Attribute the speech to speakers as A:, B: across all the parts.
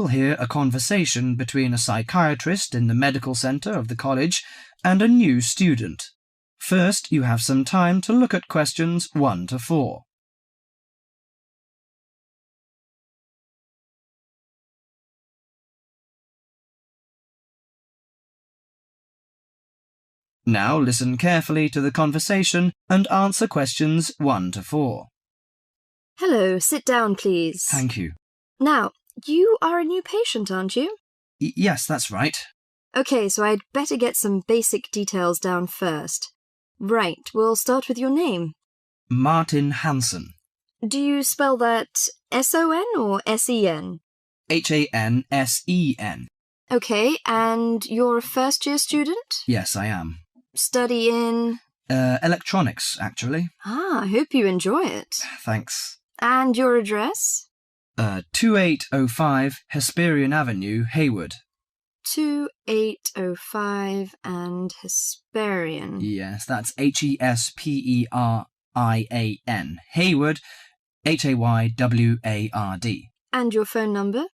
A: will hear a conversation between a psychiatrist in the medical centre of the college and a new student. First, you have some time to look at questions 1 to 4. Now listen carefully to the conversation and answer questions 1 to 4.
B: Hello, sit down, please.
A: Thank you.
B: Now, you are a new patient, aren't you?
A: Yes, that's right.
B: OK, so I'd better get some basic details down first. Right, we'll start with your name.
A: Martin Hansen.
B: Do you spell that S-O-N or S-E-N?
A: Hansen.
B: OK, and you're a first-year student?
A: Yes, I am.
B: Study in?
A: Electronics, actually.
B: I hope you enjoy it.
A: Thanks.
B: And your address?
A: 2805 Hesperian Avenue, Hayward.
B: 2805 and Hesperian.
A: Yes, that's Hesperian. Hayward, Hayward.
B: And your phone number?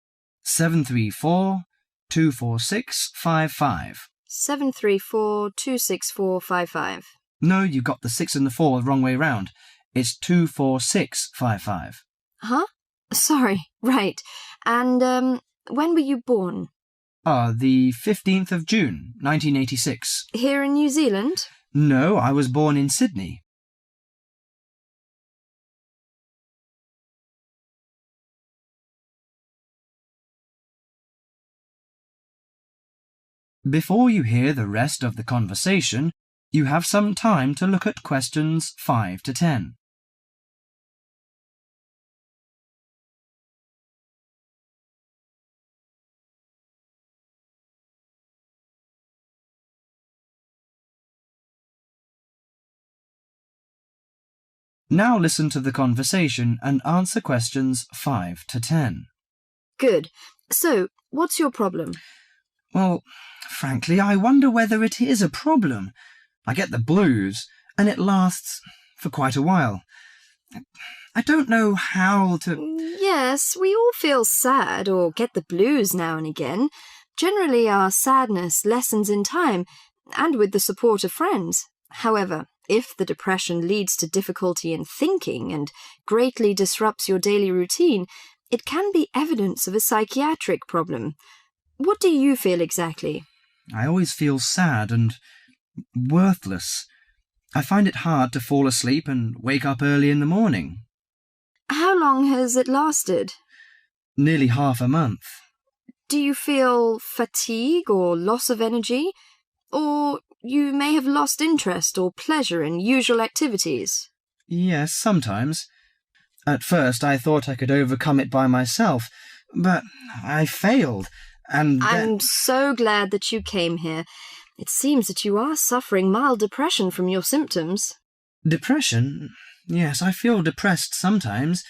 A: 734-246-55.
B: 734-264-55.
A: No, you got the 6 and the 4 the wrong way round. It's 24655.
B: Huh? Sorry, right. And, when were you born?
A: The 15th of June, 1986.
B: Here in New Zealand?
A: No, I was born in Sydney. Before you hear the rest of the conversation, you have some time to look at questions 5 to 10. Now listen to the conversation and answer questions 5 to 10.
B: Good. So, what's your problem?
A: Well, frankly, I wonder whether it is a problem. I get the blues, and it lasts for quite a while. I don't know how to...
B: Yes, we all feel sad or get the blues now and again. Generally, our sadness lessens in time, and with the support of friends. However, if the depression leads to difficulty in thinking and greatly disrupts your daily routine, it can be evidence of a psychiatric problem. What do you feel exactly?
A: I always feel sad and worthless. I find it hard to fall asleep and wake up early in the morning.
B: How long has it lasted?
A: Nearly half a month.
B: Do you feel fatigue or loss of energy? Or you may have lost interest or pleasure in usual activities?
A: Yes, sometimes. At first I thought I could overcome it by myself, but I failed, and
B: I'm so glad that you came here. It seems that you are suffering mild depression from your symptoms.
A: Depression? Yes, I feel depressed sometimes.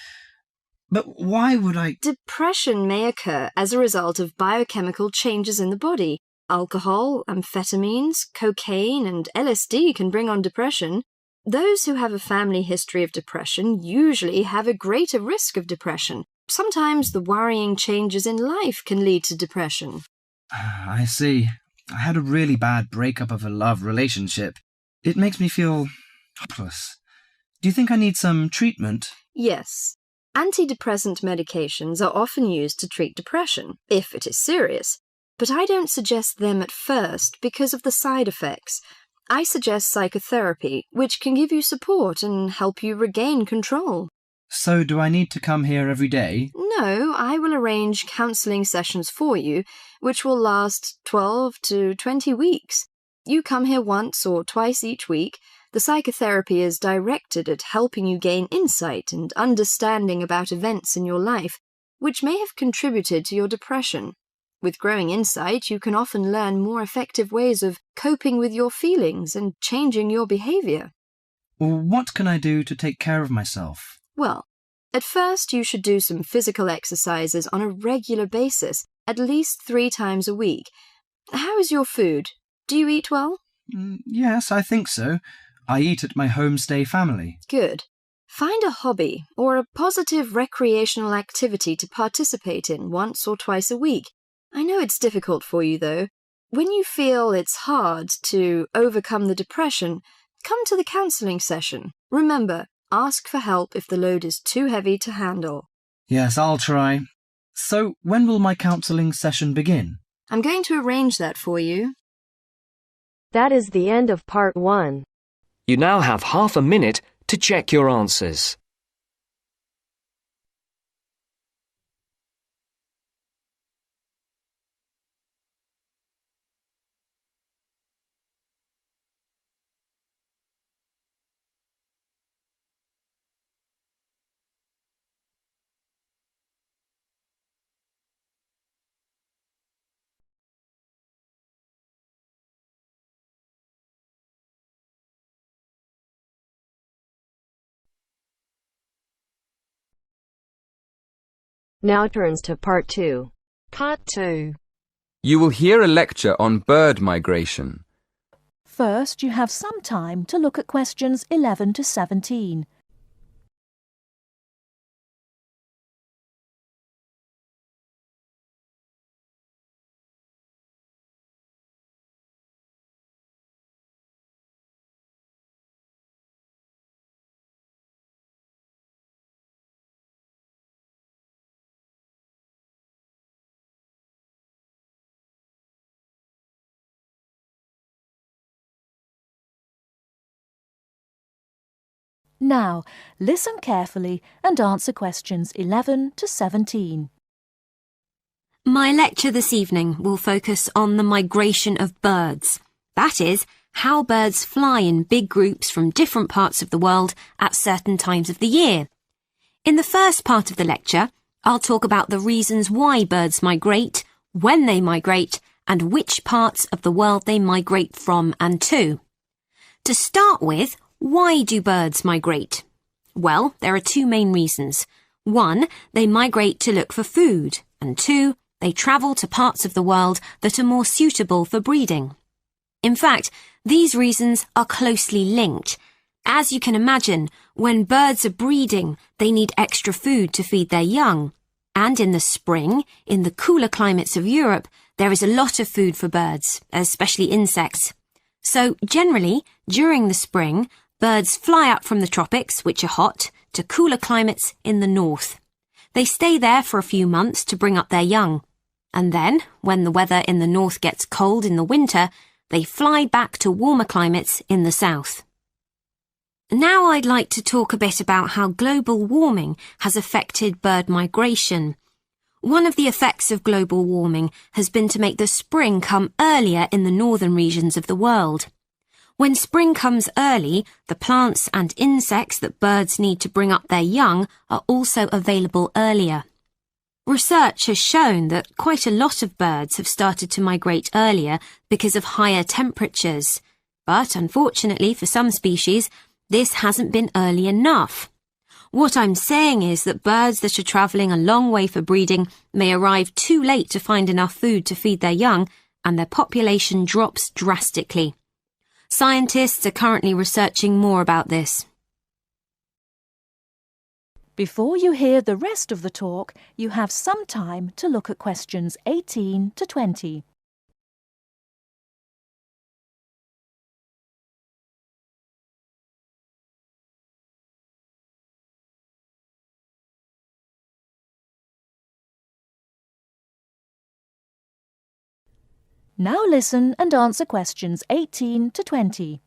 A: But why would I...
B: Depression may occur as a result of biochemical changes in the body. Alcohol, amphetamines, cocaine, and LSD can bring on depression. Those who have a family history of depression usually have a greater risk of depression. Sometimes the worrying changes in life can lead to depression.
A: I see. I had a really bad breakup of a love relationship. It makes me feel hopeless. Do you think I need some treatment?
B: Yes. Antidepressant medications are often used to treat depression, if it is serious. But I don't suggest them at first because of the side effects. I suggest psychotherapy, which can give you support and help you regain control.
A: So do I need to come here every day?
B: No, I will arrange counselling sessions for you, which will last 12 to 20 weeks. You come here once or twice each week. The psychotherapy is directed at helping you gain insight and understanding about events in your life, which may have contributed to your depression. With growing insight, you can often learn more effective ways of coping with your feelings and changing your behaviour.
A: What can I do to take care of myself?
B: Well, at first you should do some physical exercises on a regular basis, at least 3 times a week. How is your food? Do you eat well?
A: Yes, I think so. I eat at my homestay family.
B: Good. Find a hobby or a positive recreational activity to participate in once or twice a week. I know it's difficult for you, though. When you feel it's hard to overcome the depression, come to the counselling session. Remember, ask for help if the load is too heavy to handle.
A: Yes, I'll try. So, when will my counselling session begin?
B: I'm going to arrange that for you.
C: That is the end of part 1.
D: You now have half a minute to check your answers.
C: Now turns to part 2.
E: Part 2.
F: You will hear a lecture on bird migration.
G: First, you have some time to look at questions 11 to 17. Now, listen carefully and answer questions 11 to 17.
H: My lecture this evening will focus on the migration of birds. That is, how birds fly in big groups from different parts of the world at certain times of the year. In the first part of the lecture, I'll talk about the reasons why birds migrate, when they migrate, and which parts of the world they migrate from and to. To start with, why do birds migrate? Well, there are two main reasons. 1, they migrate to look for food, and 2, they travel to parts of the world that are more suitable for breeding. In fact, these reasons are closely linked. As you can imagine, when birds are breeding, they need extra food to feed their young. And in the spring, in the cooler climates of Europe, there is a lot of food for birds, especially insects. So, generally, during the spring, birds fly up from the tropics, which are hot, to cooler climates in the north. They stay there for a few months to bring up their young. And then, when the weather in the north gets cold in the winter, they fly back to warmer climates in the south. Now I'd like to talk a bit about how global warming has affected bird migration. One of the effects of global warming has been to make the spring come earlier in the northern regions of the world. When spring comes early, the plants and insects that birds need to bring up their young are also available earlier. Research has shown that quite a lot of birds have started to migrate earlier because of higher temperatures. But unfortunately for some species, this hasn't been early enough. What I'm saying is that birds that are travelling a long way for breeding may arrive too late to find enough food to feed their young, and their population drops drastically. Scientists are currently researching more about this.
G: Before you hear the rest of the talk, you have some time to look at questions 18 to 20. Now listen and answer questions 18 to 20.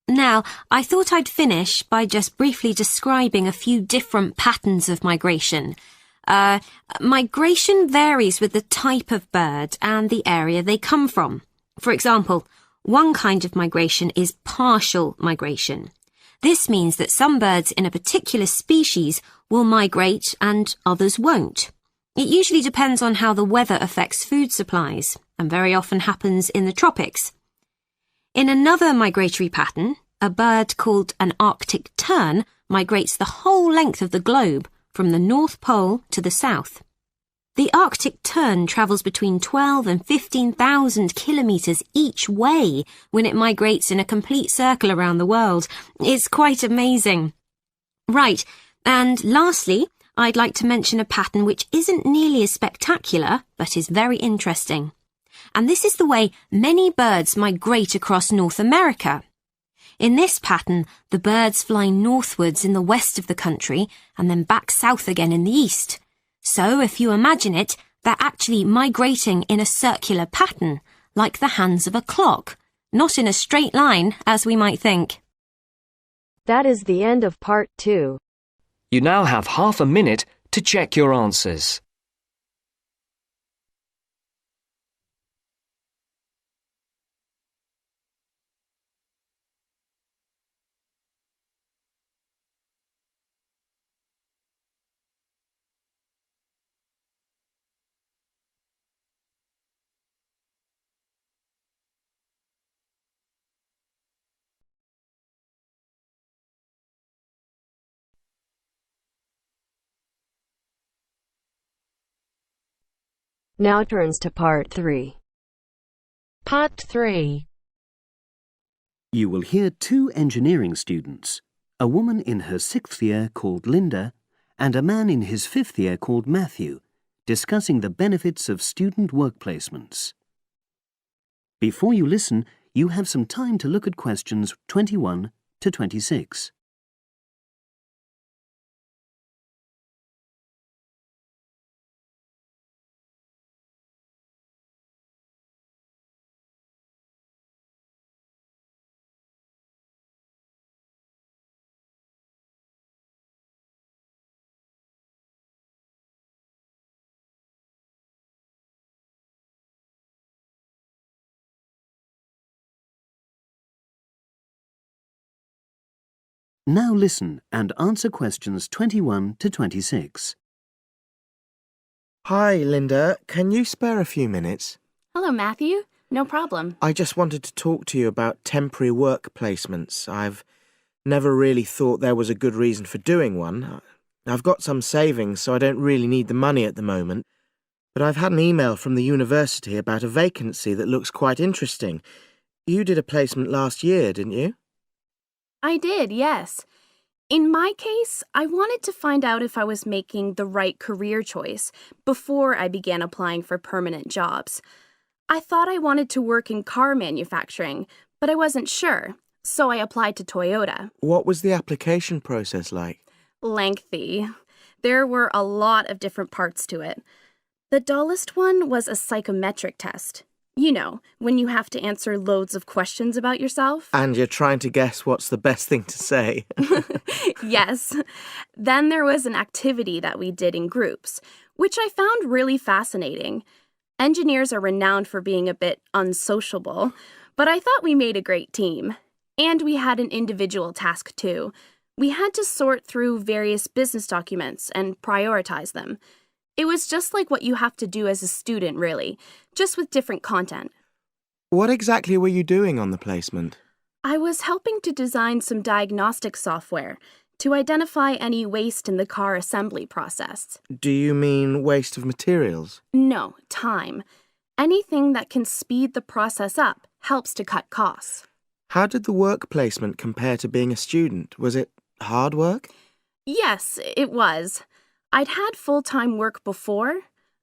H: Now, I thought I'd finish by just briefly describing a few different patterns of migration. Migration varies with the type of bird and the area they come from. For example, one kind of migration is partial migration. This means that some birds in a particular species will migrate and others won't. It usually depends on how the weather affects food supplies, and very often happens in the tropics. In another migratory pattern, a bird called an Arctic tern migrates the whole length of the globe, from the North Pole to the south. The Arctic tern travels between 12 and 15,000 kilometres each way when it migrates in a complete circle around the world. It's quite amazing. Right, and lastly, I'd like to mention a pattern which isn't nearly as spectacular, but is very interesting. And this is the way many birds migrate across North America. In this pattern, the birds fly northwards in the west of the country and then back south again in the east. So, if you imagine it, they're actually migrating in a circular pattern, like the hands of a clock, not in a straight line, as we might think.
C: That is the end of part 2.
D: You now have half a minute to check your answers.
C: Now turns to part 3.
E: Part 3.
I: You will hear 2 engineering students, a woman in her 6th year called Linda and a man in his 5th year called Matthew, discussing the benefits of student work placements. Before you listen, you have some time to look at questions 21 to 26. Now listen and answer questions 21 to 26.
J: Hi, Linda. Can you spare a few minutes?
K: Hello, Matthew. No problem.
J: I just wanted to talk to you about temporary work placements. I've never really thought there was a good reason for doing one. I've got some savings, so I don't really need the money at the moment. But I've had an email from the university about a vacancy that looks quite interesting. You did a placement last year, didn't you?
K: I did, yes. In my case, I wanted to find out if I was making the right career choice before I began applying for permanent jobs. I thought I wanted to work in car manufacturing, but I wasn't sure, so I applied to Toyota.
J: What was the application process like?
K: Lengthy. There were a lot of different parts to it. The dullest one was a psychometric test. You know, when you have to answer loads of questions about yourself.
J: And you're trying to guess what's the best thing to say.
K: Yes. Then there was an activity that we did in groups, which I found really fascinating. Engineers are renowned for being a bit unsociable, but I thought we made a great team. And we had an individual task too. We had to sort through various business documents and prioritize them. It was just like what you have to do as a student, really, just with different content.
J: What exactly were you doing on the placement?
K: I was helping to design some diagnostic software to identify any waste in the car assembly process.
J: Do you mean waste of materials?
K: No, time. Anything that can speed the process up helps to cut costs.
J: How did the work placement compare to being a student? Was it hard work?
K: Yes, it was. I'd had full-time work before.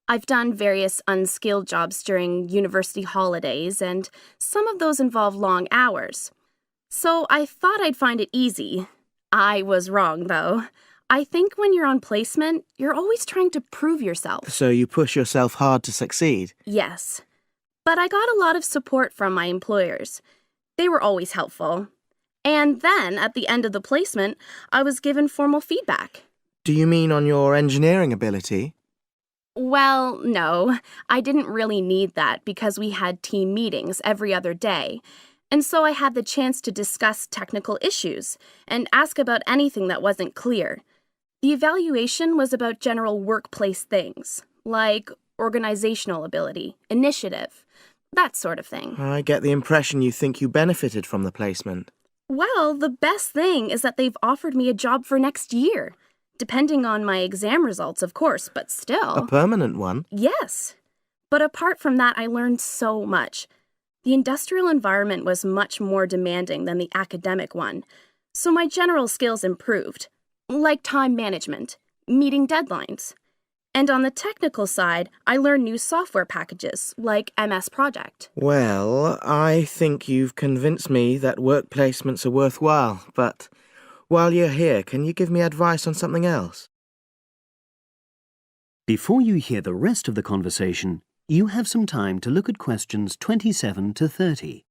K: I've done various unskilled jobs during university holidays, and some of those involve long hours. So I thought I'd find it easy. I was wrong, though. I think when you're on placement, you're always trying to prove yourself.
J: So you push yourself hard to succeed?
K: Yes. But I got a lot of support from my employers. They were always helpful. And then, at the end of the placement, I was given formal feedback.
J: Do you mean on your engineering ability?
K: Well, no. I didn't really need that because we had team meetings every other day. And so I had the chance to discuss technical issues and ask about anything that wasn't clear. The evaluation was about general workplace things, like organizational ability, initiative, that sort of thing.
J: I get the impression you think you benefited from the placement.
K: Well, the best thing is that they've offered me a job for next year. Depending on my exam results, of course, but still.
J: A permanent one?
K: Yes. But apart from that, I learned so much. The industrial environment was much more demanding than the academic one, so my general skills improved, like time management, meeting deadlines. And on the technical side, I learned new software packages, like MS Project.
J: Well, I think you've convinced me that work placements are worthwhile, but while you're here, can you give me advice on something else?
I: Before you hear the rest of the conversation, you have some time to look at questions 27 to 30.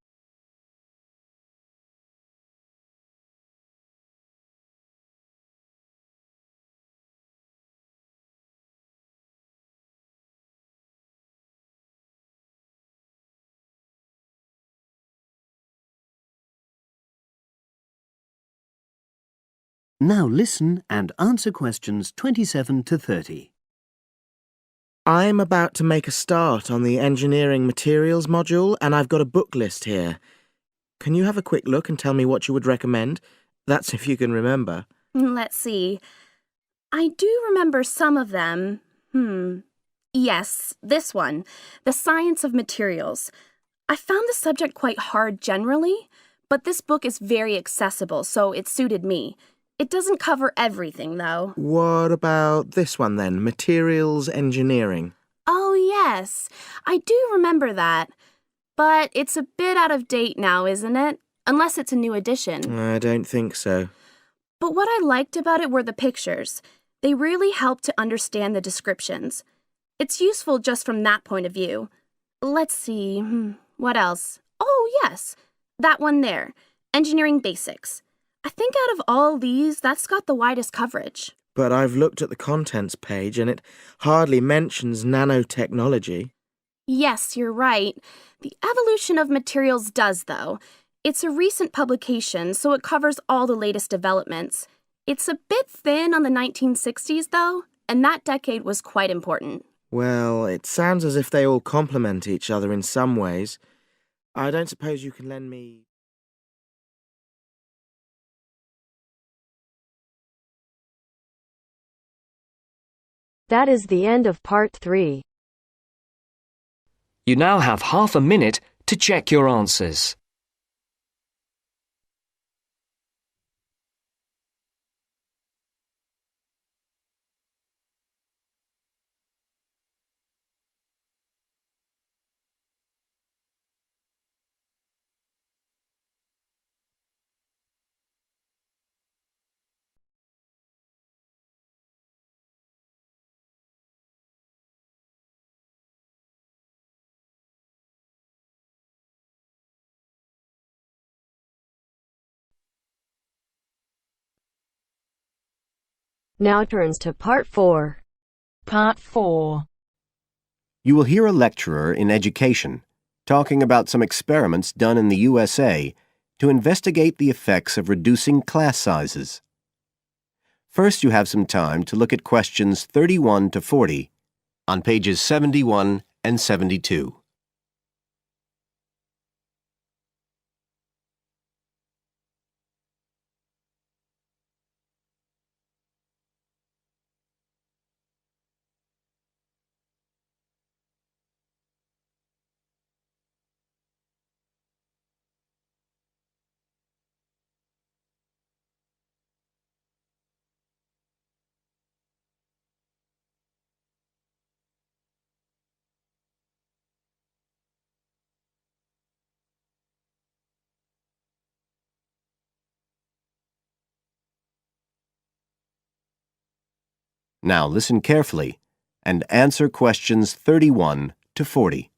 I: Now listen and answer questions 27 to 30.
J: I'm about to make a start on the engineering materials module, and I've got a book list here. Can you have a quick look and tell me what you would recommend? That's if you can remember.
K: Let's see. I do remember some of them. Yes, this one, The Science of Materials. I found the subject quite hard generally, but this book is very accessible, so it suited me. It doesn't cover everything, though.
J: What about this one then, Materials Engineering?
K: Oh, yes. I do remember that. But it's a bit out of date now, isn't it? Unless it's a new edition.
J: I don't think so.
K: But what I liked about it were the pictures. They really helped to understand the descriptions. It's useful just from that point of view. Let's see. What else? Oh, yes. That one there. Engineering Basics. I think out of all these, that's got the widest coverage.
J: But I've looked at the contents page and it hardly mentions nanotechnology.
K: Yes, you're right. The evolution of materials does, though. It's a recent publication, so it covers all the latest developments. It's a bit thin on the 1960s, though, and that decade was quite important.
J: Well, it sounds as if they all complement each other in some ways. I don't suppose you can lend me...
C: That is the end of part 3.
D: You now have half a minute to check your answers.
C: Now turns to part 4.
E: Part 4.
L: You will hear a lecturer in education talking about some experiments done in the USA to investigate the effects of reducing class sizes. First, you have some time to look at questions 31 to 40 on pages 71 and 72. Now listen carefully and answer questions 31 to 40.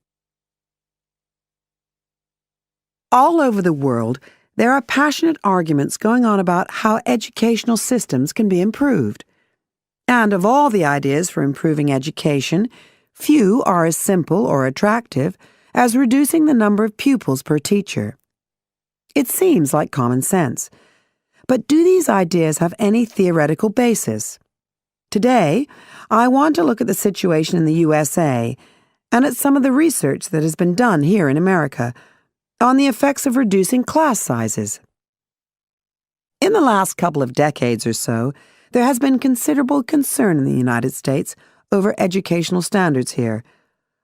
M: All over the world, there are passionate arguments going on about how educational systems can be improved. And of all the ideas for improving education, few are as simple or attractive as reducing the number of pupils per teacher. It seems like common sense. But do these ideas have any theoretical basis? Today, I want to look at the situation in the USA and at some of the research that has been done here in America on the effects of reducing class sizes. In the last couple of decades or so, There has been considerable concern in the United States over educational standards here,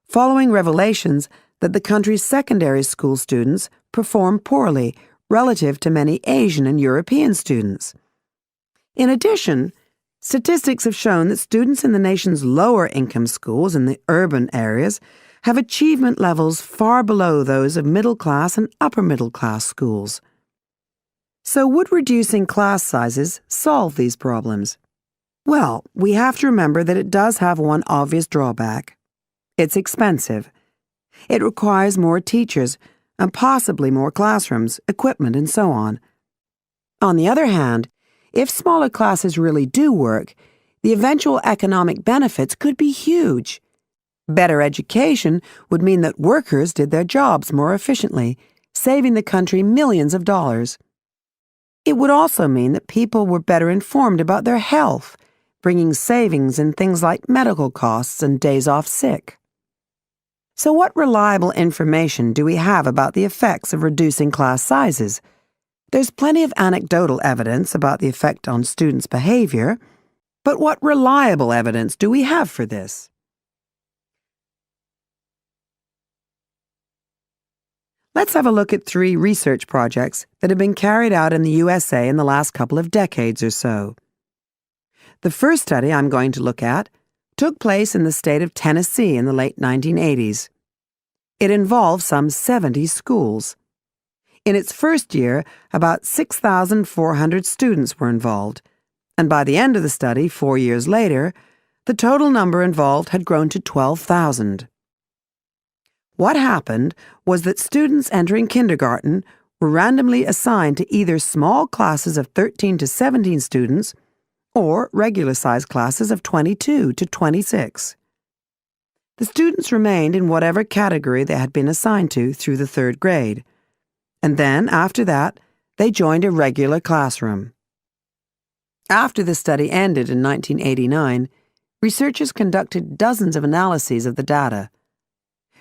M: following revelations that the country's secondary school students perform poorly relative to many Asian and European students. In addition, statistics have shown that students in the nation's lower-income schools in the urban areas have achievement levels far below those of middle-class and upper-middle-class schools. So would reducing class sizes solve these problems? Well, we have to remember that it does have one obvious drawback. It's expensive. It requires more teachers and possibly more classrooms, equipment, and so on. On the other hand, if smaller classes really do work, the eventual economic benefits could be huge. Better education would mean that workers did their jobs more efficiently, saving the country millions of dollars. It would also mean that people were better informed about their health, bringing savings in things like medical costs and days off sick. So what reliable information do we have about the effects of reducing class sizes? There's plenty of anecdotal evidence about the effect on students' behavior, but what reliable evidence do we have for this? Let's have a look at 3 research projects that have been carried out in the USA in the last couple of decades or so. The first study I'm going to look at took place in the state of Tennessee in the late 1980s. It involved some 70 schools. In its first year, about 6,400 students were involved, and by the end of the study, 4 years later, the total number involved had grown to 12,000. What happened was that students entering kindergarten were randomly assigned to either small classes of 13 to 17 students or regular-sized classes of 22 to 26. The students remained in whatever category they had been assigned to through the 3rd grade, and then, after that, they joined a regular classroom. After the study ended in 1989, researchers conducted dozens of analyses of the data.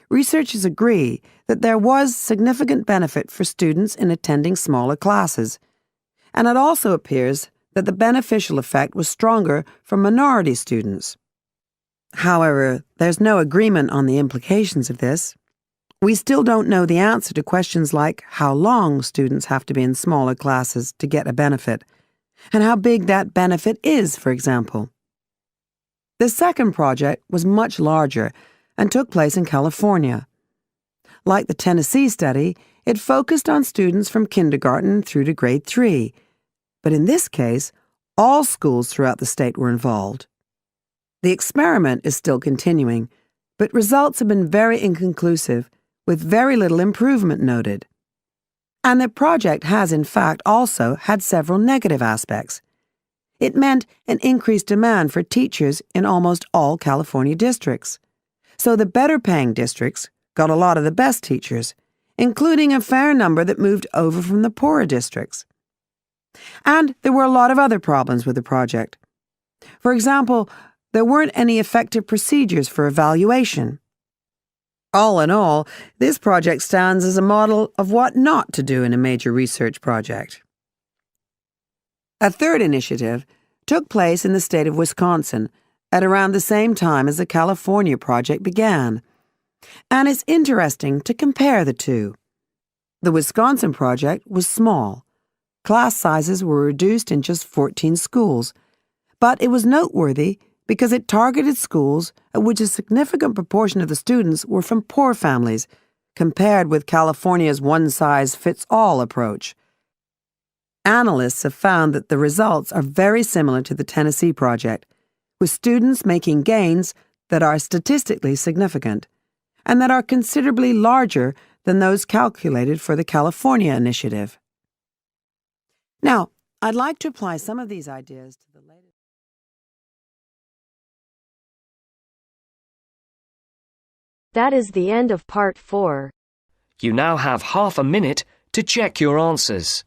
M: Researchers agree that there was significant benefit for students in attending smaller classes, and it also appears that the beneficial effect was stronger for minority students. However, there's no agreement on the implications of this. We still don't know the answer to questions like how long students have to be in smaller classes to get a benefit, and how big that benefit is, for example. The second project was much larger and took place in California. Like the Tennessee study, it focused on students from kindergarten through to grade 3, but in this case, all schools throughout the state were involved. The experiment is still continuing, but results have been very inconclusive, with very little improvement noted. And the project has, in fact, also had several negative aspects. It meant an increased demand for teachers in almost all California districts. So the better-paying districts got a lot of the best teachers, including a fair number that moved over from the poorer districts. And there were a lot of other problems with the project. For example, there weren't any effective procedures for evaluation. All in all, this project stands as a model of what not to do in a major research project. A third initiative took place in the state of Wisconsin at around the same time as the California project began, and it's interesting to compare the two. The Wisconsin project was small. Class sizes were reduced in just 14 schools, but it was noteworthy because it targeted schools at which a significant proportion of the students were from poor families, compared with California's one-size-fits-all approach. Analysts have found that the results are very similar to the Tennessee project, with students making gains that are statistically significant, and that are considerably larger than those calculated for the California initiative. Now, I'd like to apply some of these ideas to the latest.
C: That is the end of part 4.
D: You now have half a minute to check your answers.